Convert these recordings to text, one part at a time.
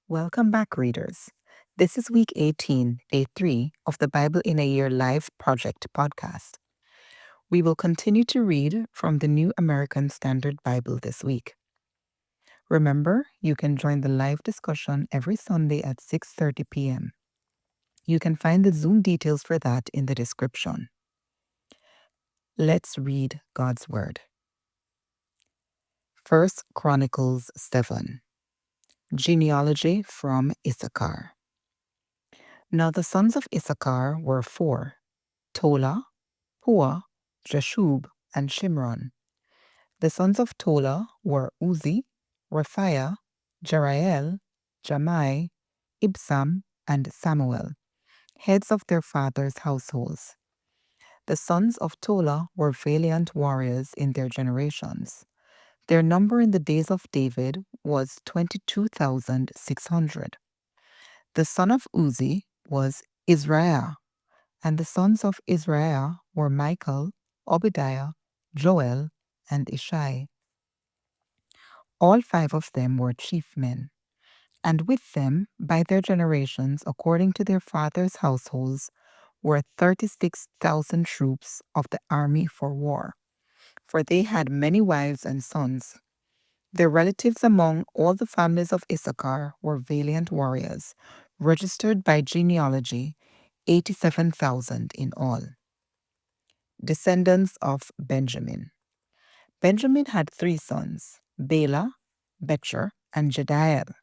Welcome back, readers. This is week 18, day 3 of the Bible in a Year Live Project podcast. We will continue to read from the New American Standard Bible this week. Remember, you can join the live discussion every Sunday at 6:30 p.m. You can find the Zoom details for that in the description. Let's read God's Word. 1 Chronicles 7. Genealogy from Issachar. Now the sons of Issachar were 4, Tola, Pua, Jashub, and Shimron. The sons of Tola were Uzi, Raphiah, Jeriel, Jamai, Ibsam, and Samuel, heads of their fathers' households. The sons of Tola were valiant warriors in their generations. Their number in the days of David was 22,600. The son of Uzi was Israel, and the sons of Israel were Michael, Obadiah, Joel, and Ishai. All 5 of them were chief men, and with them, by their generations, according to their fathers' households, were 36,000 troops of the army for war, for they had many wives and sons. Their relatives among all the families of Issachar were valiant warriors, registered by genealogy, 87,000 in all. Descendants of Benjamin. Benjamin had 3 sons, Bela, Becher, and Jediel.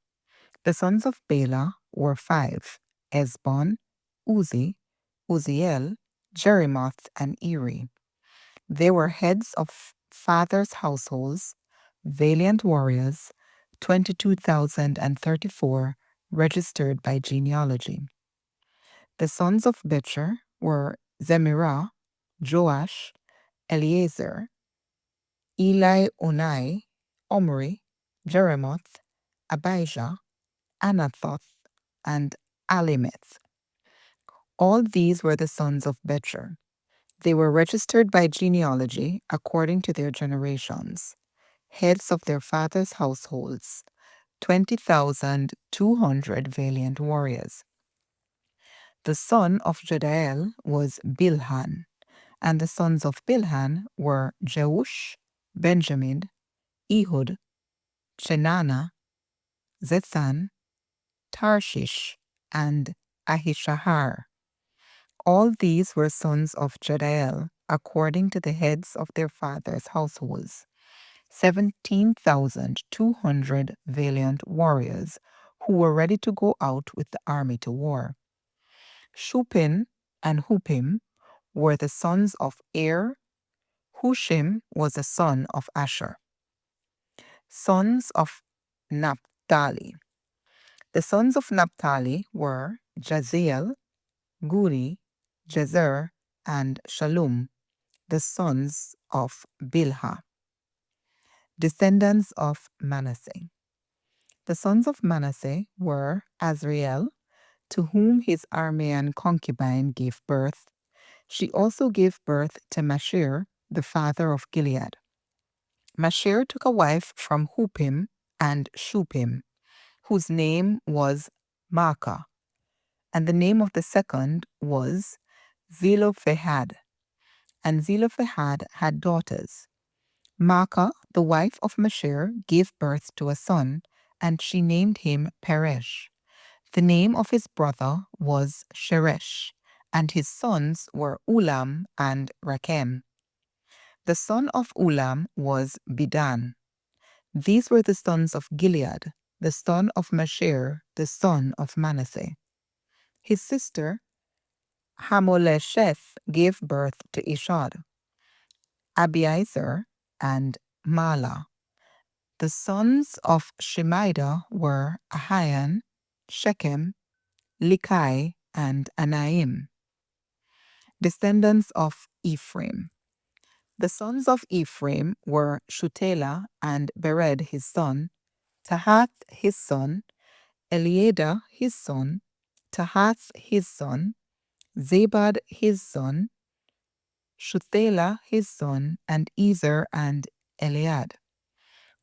The sons of Bela were 5, Esbon, Uzi, Uziel, Jerimoth, and Eri. They were heads of fathers' households, valiant warriors, 22,034 registered by genealogy. The sons of Becher were Zemirah, Joash, Eliezer, Eli Onai, Omri, Jeremoth, Abijah, Anathoth, and Alimeth. All these were the sons of Becher. They were registered by genealogy according to their generations, heads of their fathers' households, 20,200 valiant warriors. The son of Jediel was Bilhan, and the sons of Bilhan were Jeush, Benjamin, Ehud, Chenana, Zethan, Tarshish, and Ahishahar. All these were sons of Jediel, according to the heads of their fathers' households, 17,200 valiant warriors who were ready to go out with the army to war. Shupin and Hupim were the sons of Er. Hushim was a son of Asher. Sons of Naphtali. The sons of Naphtali were Jaziel, Guri, Jezer, and Shalom, the sons of Bilhah. Descendants of Manasseh. The sons of Manasseh were Azriel, to whom his Aramean concubine gave birth. She also gave birth to Mashir, the father of Gilead. Mashir took a wife from Hupim and Shupim, whose name was Maacah, and the name of the second was Zelophehad. And Zelophehad had daughters. Maacah, the wife of Mashir, gave birth to a son, and she named him Peresh. The name of his brother was Sheresh, and his sons were Ulam and Rakem. The son of Ulam was Bidan. These were the sons of Gilead, the son of Mashir, the son of Manasseh. His sister Hamolesheth gave birth to Ishad, Abiezer, and Mala. The sons of Shemida were Ahian, Shechem, Likai, and Anaim. Descendants of Ephraim. The sons of Ephraim were Shutela and Bered his son, Tahath his son, Eliada his son, Tahath his son, Zabad his son, Shuthela his son, and Ezer and Eliad,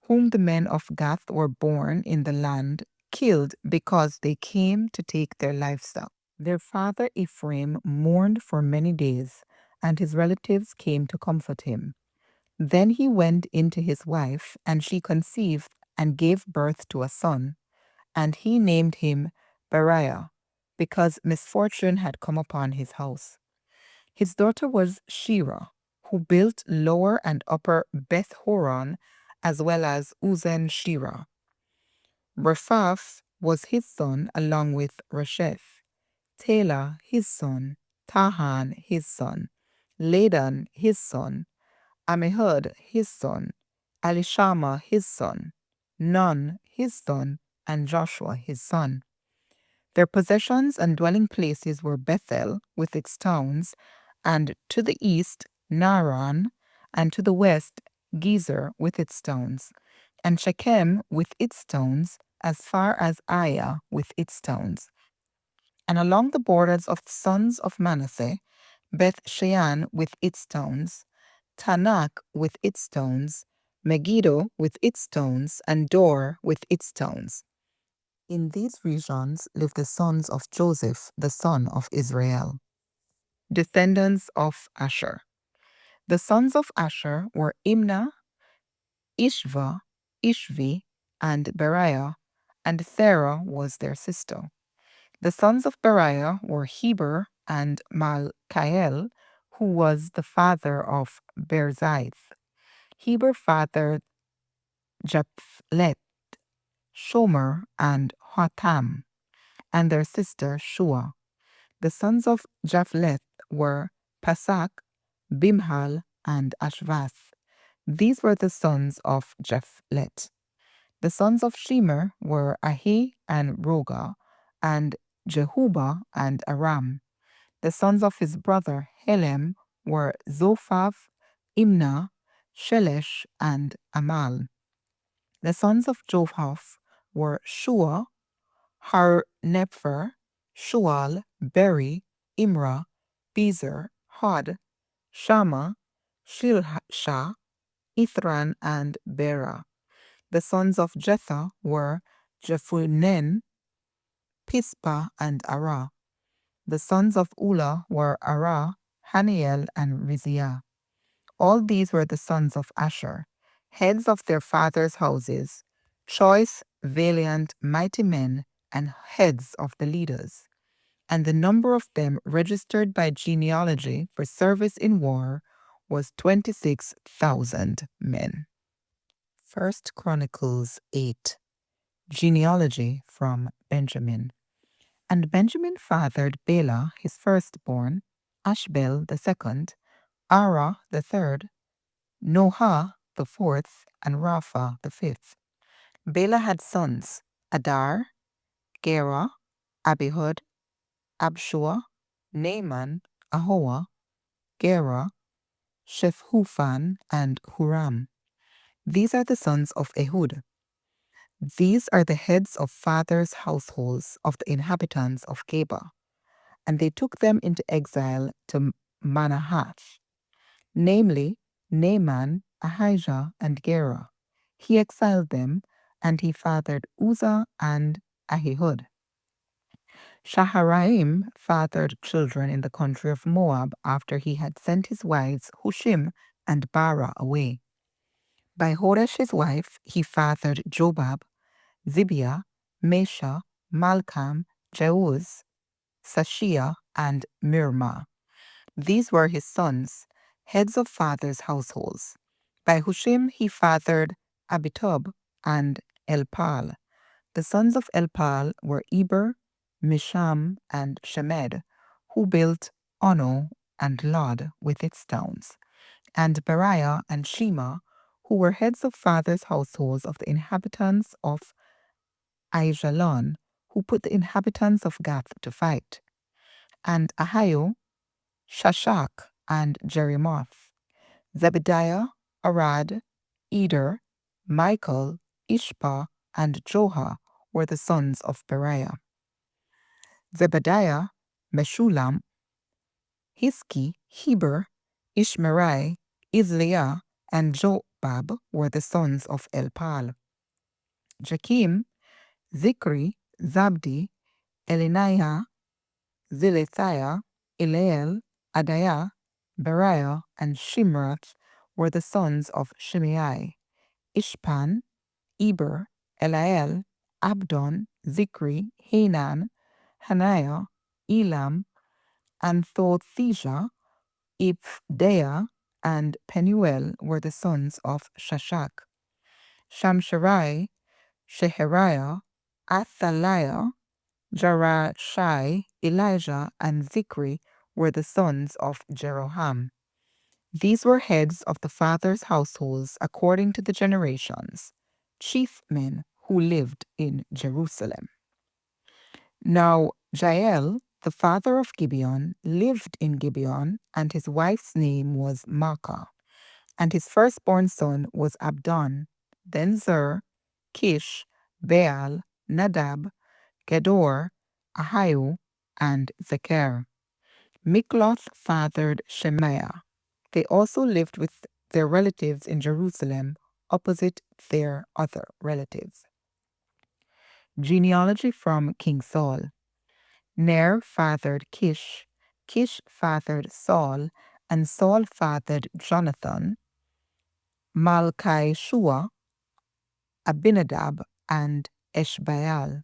whom the men of Gath were born in the land killed because they came to take their livestock. Their father Ephraim mourned for many days, and his relatives came to comfort him. Then he went in to his wife, and she conceived and gave birth to a son, and he named him Beriah, because misfortune had come upon his house. His daughter was Shira, who built Lower and Upper Beth Horon, as well as Uzen Shira. Rephath was his son, along with Resheph, Tela his son, Tahan his son, Ladan his son, Amihud his son, Elishama his son, Nun his son, and Joshua his son. Their possessions and dwelling places were Bethel with its towns, and to the east Naaran, and to the west Gezer with its towns, and Shechem with its towns, as far as Aiah with its towns. And along the borders of the sons of Manasseh, Beth Shean with its towns, Tanakh with its towns, Megiddo with its towns, and Dor with its towns. In these regions lived the sons of Joseph, the son of Israel. Descendants of Asher. The sons of Asher were Imnah, Ishva, Ishvi, and Beriah, and Sarah was their sister. The sons of Beriah were Heber and Malchiel, who was the father of Berzaith. Heber fathered Japhlet, Shomer, and Hotham, and their sister Shua. The sons of Japhlet were Pasak, Bimhal, and Ashvath. These were the sons of Japhlet. The sons of Shemer were Ahi and Roga, and Jehubah and Aram. The sons of his brother Helem were Zophah, Imnah, Shelesh, and Amal. The sons of Jophah were Shua, Harnepher, Shual, Beri, Imrah, Bezer, Hod, Shama, Shilsha, Ithran, and Bera. The sons of Jetha were Jephunen, Pispa, and Ara. The sons of Ula were Ara, Haniel, and Riziah. All these were the sons of Asher, heads of their fathers' houses, choice, valiant, mighty men, and heads of the leaders. And the number of them registered by genealogy for service in war was 26,000 men. 1 Chronicles 8. Genealogy from Benjamin. And Benjamin fathered Bela, his firstborn, Ashbel the second, Ara the third, Noah the fourth, and Rapha the fifth. Bela had sons, Adar, Gera, Abihud, Abshua, Naaman, Ahoa, Gera, Shephufan, and Huram. These are the sons of Ehud. These are the heads of fathers' households of the inhabitants of Geba. And they took them into exile to Manahath, namely Naaman, Ahijah, and Gera. He exiled them, and he fathered Uzzah and Ahihud. Shaharaim fathered children in the country of Moab after he had sent his wives Hushim and Bara away. By Horesh his wife he fathered Jobab, Zibiah, Mesha, Malcham, Jeuz, Sashia, and Mirma. These were his sons, heads of fathers' households. By Hushim he fathered Abitub and Elpal. The sons of Elpal were Eber, Misham, and Shemed, who built Ono and Lod with its towns, and Beriah and Shema, who were heads of fathers' households of the inhabitants of Aijalon, who put the inhabitants of Gath to fight, and Ahio, Shashak, and Jerimoth. Zebediah, Arad, Eder, Michael, Ishpa, and Joha were the sons of Beriah. Zebediah, Meshulam, Hiski, Heber, Ishmerai, Isliah, and Jobab were the sons of Elpal. Jakim, Zikri, Zabdi, Eliniah, Zilethiah, Eliel, Adaiah, Beriah, and Shimrath were the sons of Shimei. Ishpan, Eber, Eliel, Abdon, Zikri, Hanan, Hanaiah, Elam, Anthothijah, Ibdeah, and Penuel were the sons of Shashak. Shamsharai, Shehariah, Athaliah, Jarashai, Elijah, and Zikri were the sons of Jeroham. These were heads of the fathers' households according to the generations, chief men who lived in Jerusalem. Now Jael, the father of Gibeon, lived in Gibeon, and his wife's name was Maachah. And his firstborn son was Abdon, then Zer, Kish, Baal, Nadab, Gedor, Ahiu, and Zecher. Mikloth fathered Shemaiah. They also lived with their relatives in Jerusalem, opposite their other relatives. Genealogy from King Saul. Ner fathered Kish, Kish fathered Saul, and Saul fathered Jonathan, Malchi-Shua, Abinadab, and Eshbaal.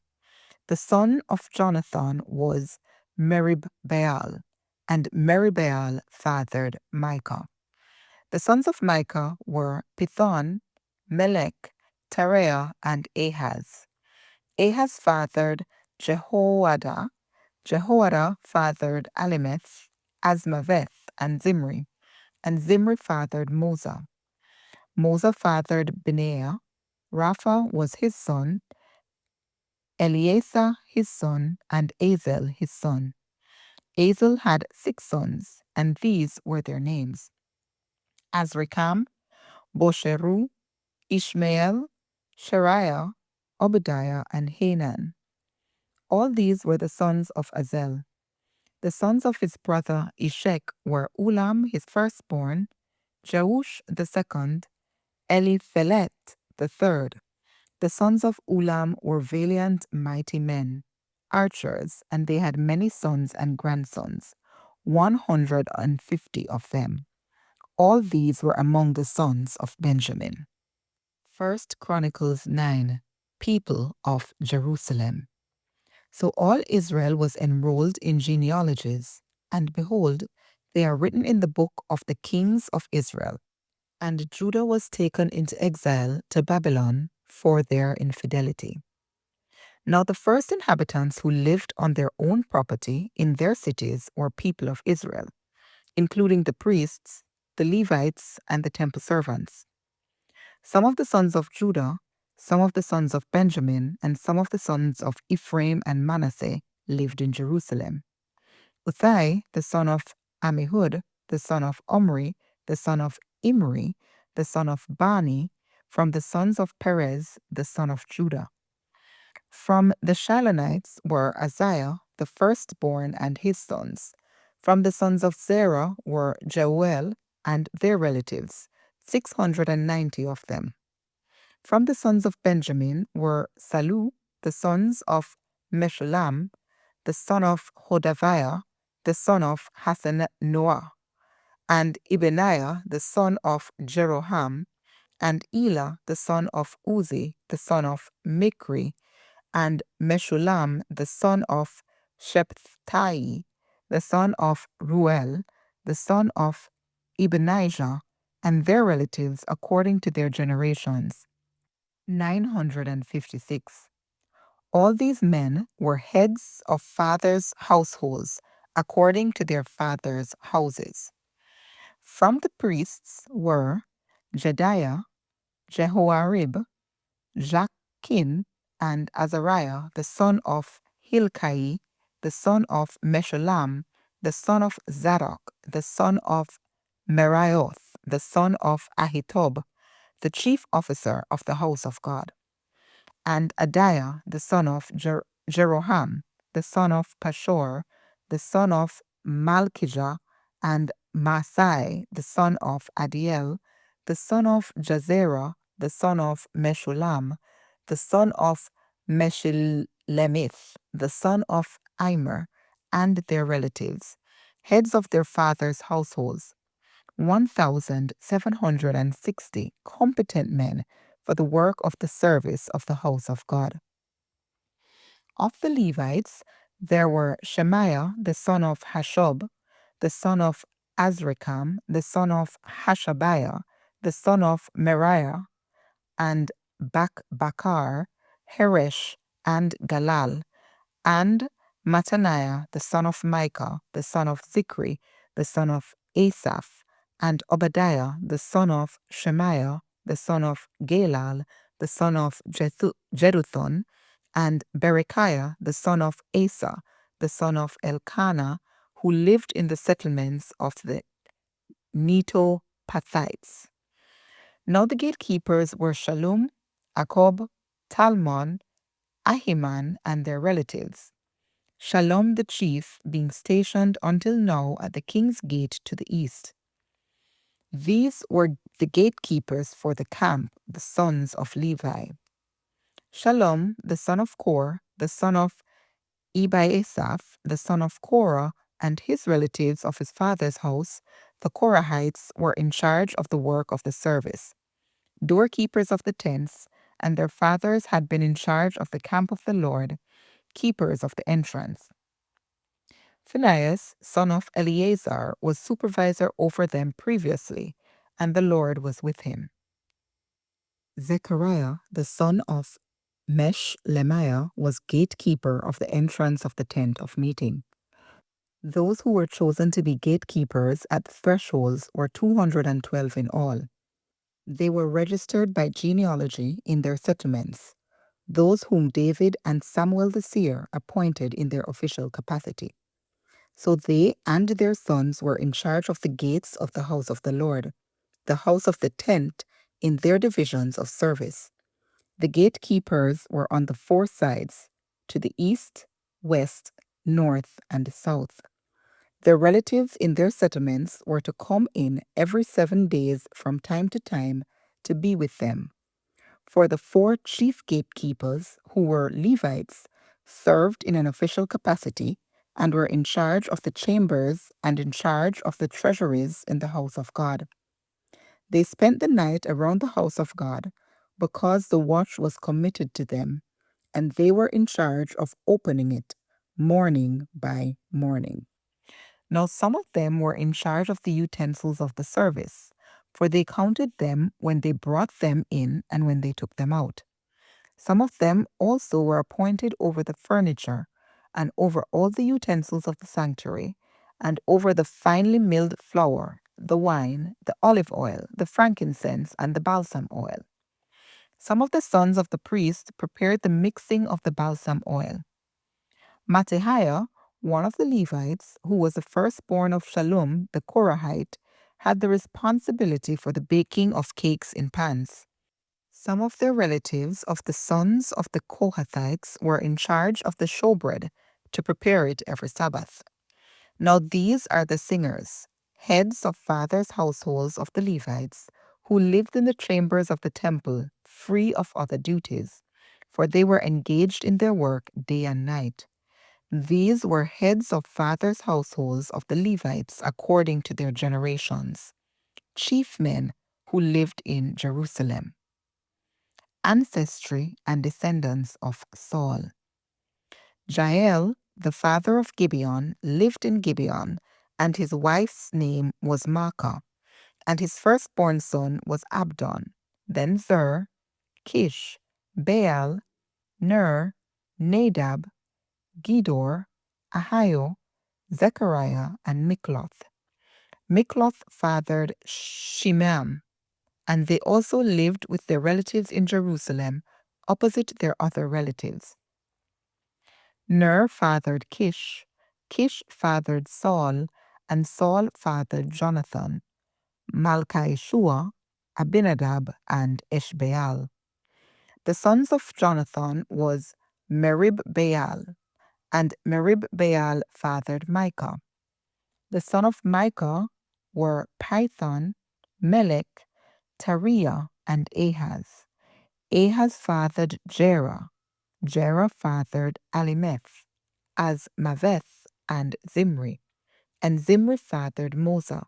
The son of Jonathan was Merib-Baal, and Merib-Baal fathered Micah. The sons of Micah were Pithon, Melech, Tereah, and Ahaz. Ahaz fathered Jehoiada. Jehoiada fathered Alimeth, Asmaveth, and Zimri. And Zimri fathered Moza. Moza fathered Benaiah. Rapha was his son, Eleazar his son, and Azel his son. Azel had 6 sons, and these were their names: Azrikam, Bosheru, Ishmael, Shariah, Obadiah, and Hanan. All these were the sons of Azel. The sons of his brother Ishek were Ulam his firstborn, Jeush the second, Eliphelet the third. The sons of Ulam were valiant, mighty men, archers, and they had many sons and grandsons, 150 of them. All these were among the sons of Benjamin. 1 Chronicles 9, People of Jerusalem. So all Israel was enrolled in genealogies, and behold, they are written in the book of the kings of Israel. And Judah was taken into exile to Babylon for their infidelity. Now the first inhabitants who lived on their own property in their cities were people of Israel, including the priests, the Levites, and the temple servants. Some of the sons of Judah, some of the sons of Benjamin, and some of the sons of Ephraim and Manasseh lived in Jerusalem. Uthai, the son of Amihud, the son of Omri, the son of Imri, the son of Bani, from the sons of Perez, the son of Judah. From the Shilonites were Isaiah, the firstborn, and his sons. From the sons of Zerah were Jeuel and their relatives, 690 of them. From the sons of Benjamin were Salu, the sons of Meshullam, the son of Hodaviah, the son of Hassan-Noah, and Ibaniah, the son of Jeroham, and Elah, the son of Uzi, the son of Mikri, and Meshullam, the son of Shephthai, the son of Ruel, the son of Ebenijah, and their relatives according to their generations, 956. All these men were heads of fathers' households according to their fathers' houses. From the priests were Jediah, Jehoiarib, Jachin, and Azariah, the son of Hilkai, the son of Meshullam, the son of Zadok, the son of Merioth, the son of Ahitub, the chief officer of the house of God, and Adiah, the son of Jeroham, the son of Pashur, the son of Malkijah, and Masai, the son of Adiel, the son of Jazerah, the son of Meshullam, the son of Meshilemith, the son of Immer, and their relatives, heads of their fathers' households, 1,760 competent men for the work of the service of the house of God. Of the Levites, there were Shemaiah, the son of Hashub, the son of Azrikam, the son of Hashabiah, the son of Meriah, and Bakar, Heresh, and Galal, and Mattaniah, the son of Micah, the son of Zikri, the son of Asaph, and Obadiah, the son of Shemaiah, the son of Galal, the son of Jeduthun, and Berechiah, the son of Asa, the son of Elkanah, who lived in the settlements of the Netopathites. Now the gatekeepers were Shallum, Akob, Talmon, Ahiman, and their relatives. Shallum the chief being stationed until now at the king's gate to the east. These were the gatekeepers for the camp, the sons of Levi. Shallum, the son of Kor, the son of Ebiasaph, the son of Korah, and his relatives of his father's house, the Korahites, were in charge of the work of the service. Doorkeepers of the tents, and their fathers had been in charge of the camp of the Lord, keepers of the entrance. Phinehas, son of Eleazar, was supervisor over them previously, and the Lord was with him. Zechariah, the son of Meshlemiah, was gatekeeper of the entrance of the tent of meeting. Those who were chosen to be gatekeepers at the thresholds were 212 in all. They were registered by genealogy in their settlements, those whom David and Samuel the seer appointed in their official capacity. So they and their sons were in charge of the gates of the house of the Lord, the house of the tent, in their divisions of service. The gatekeepers were on the four sides, to the east, west, north, and south. Their relatives in their settlements were to come in every 7 days from time to time to be with them. For the four chief gatekeepers, who were Levites, served in an official capacity and were in charge of the chambers and in charge of the treasuries in the house of God. They spent the night around the house of God because the watch was committed to them, and they were in charge of opening it morning by morning. Now some of them were in charge of the utensils of the service, for they counted them when they brought them in and when they took them out. Some of them also were appointed over the furniture, and over all the utensils of the sanctuary, and over the finely milled flour, the wine, the olive oil, the frankincense, and the balsam oil. Some of the sons of the priest prepared the mixing of the balsam oil. Mattaniah, one of the Levites, who was the firstborn of Shallum the Korahite, had the responsibility for the baking of cakes in pans. Some of their relatives of the sons of the Kohathites were in charge of the showbread to prepare it every Sabbath. Now these are the singers, heads of fathers' households of the Levites, who lived in the chambers of the temple, free of other duties, for they were engaged in their work day and night. These were heads of fathers' households of the Levites according to their generations, chief men who lived in Jerusalem. Ancestry and descendants of Saul. Jael, the father of Gibeon, lived in Gibeon, and his wife's name was Maacah, and his firstborn son was Abdon, then Zer, Kish, Baal, Ner, Nadab, Gedor, Ahio, Zechariah, and Mikloth. Mikloth fathered Shimam, and they also lived with their relatives in Jerusalem, opposite their other relatives. Ner fathered Kish, Kish fathered Saul, and Saul fathered Jonathan, Malchishua, Abinadab, and Ishbaal. The sons of Jonathan was Merib-Baal, and Merib-Baal fathered Micah. The son of Micah were Python, Melech, Tariah, and Ahaz. Ahaz fathered Jerah, Jerah fathered Alimeth, Azmaveth, and Zimri. And Zimri fathered Moza.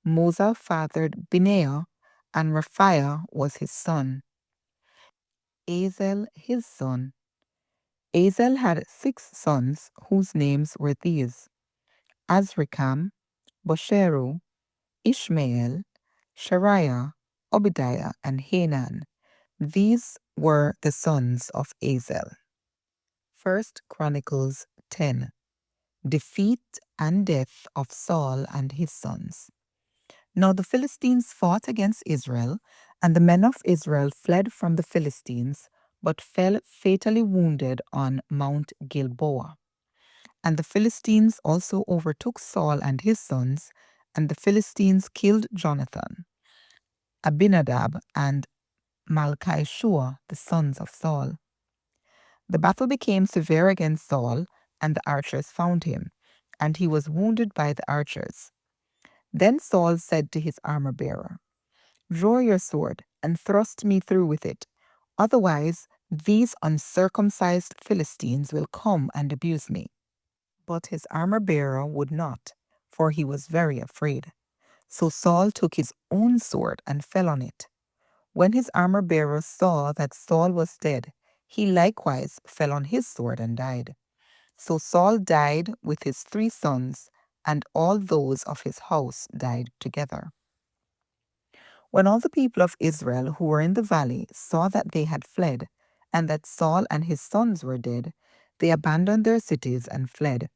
Moza fathered Binea, and Raphiah was his son. Azel his son. Azel had 6 sons, whose names were these: Azrikam, Bosheru, Ishmael, Shariah, Obadiah, and Hanan. These were the sons of Azel. 1 Chronicles 10. Defeat and death of Saul and his sons. Now the Philistines fought against Israel, and the men of Israel fled from the Philistines, but fell fatally wounded on Mount Gilboa. And the Philistines also overtook Saul and his sons, and the Philistines killed Jonathan, Abinadab, and Malchishua, the sons of Saul. The battle became severe against Saul, and the archers found him, and he was wounded by the archers. Then Saul said to his armor-bearer, "Draw your sword, and thrust me through with it. Otherwise, these uncircumcised Philistines will come and abuse me." But his armor-bearer would not, for he was very afraid. So Saul took his own sword and fell on it. When his armor-bearer saw that Saul was dead, he likewise fell on his sword and died. So Saul died with his 3 sons, and all those of his house died together. When all the people of Israel who were in the valley saw that they had fled, and that Saul and his sons were dead, they abandoned their cities and fled,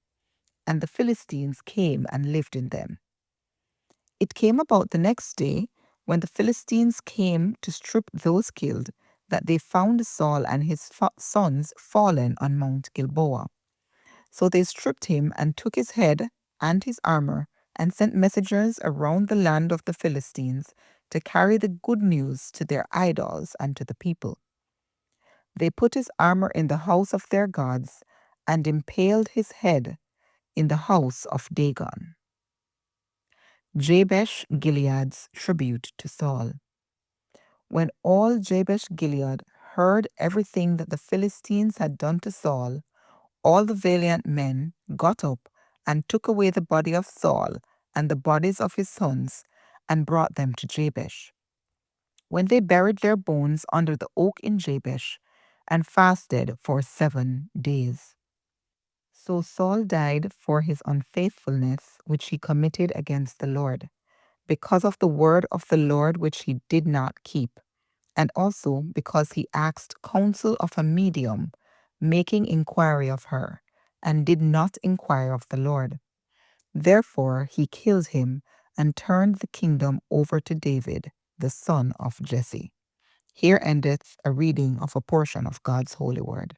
and the Philistines came and lived in them. It came about the next day, when the Philistines came to strip those killed, that they found Saul and his sons fallen on Mount Gilboa. So they stripped him and took his head and his armor, and sent messengers around the land of the Philistines to carry the good news to their idols and to the people. They put his armor in the house of their gods, and impaled his head in the house of Dagon. Jabesh Gilead's tribute to Saul. When all Jabesh Gilead heard everything that the Philistines had done to Saul, all the valiant men got up and took away the body of Saul and the bodies of his sons, and brought them to Jabesh. When they buried their bones under the oak in Jabesh, and fasted for 7 days. So Saul died for his unfaithfulness which he committed against the Lord, because of the word of the Lord which he did not keep, and also because he asked counsel of a medium, making inquiry of her, and did not inquire of the Lord. Therefore he killed him, and turned the kingdom over to David, the son of Jesse. Here endeth a reading of a portion of God's holy word.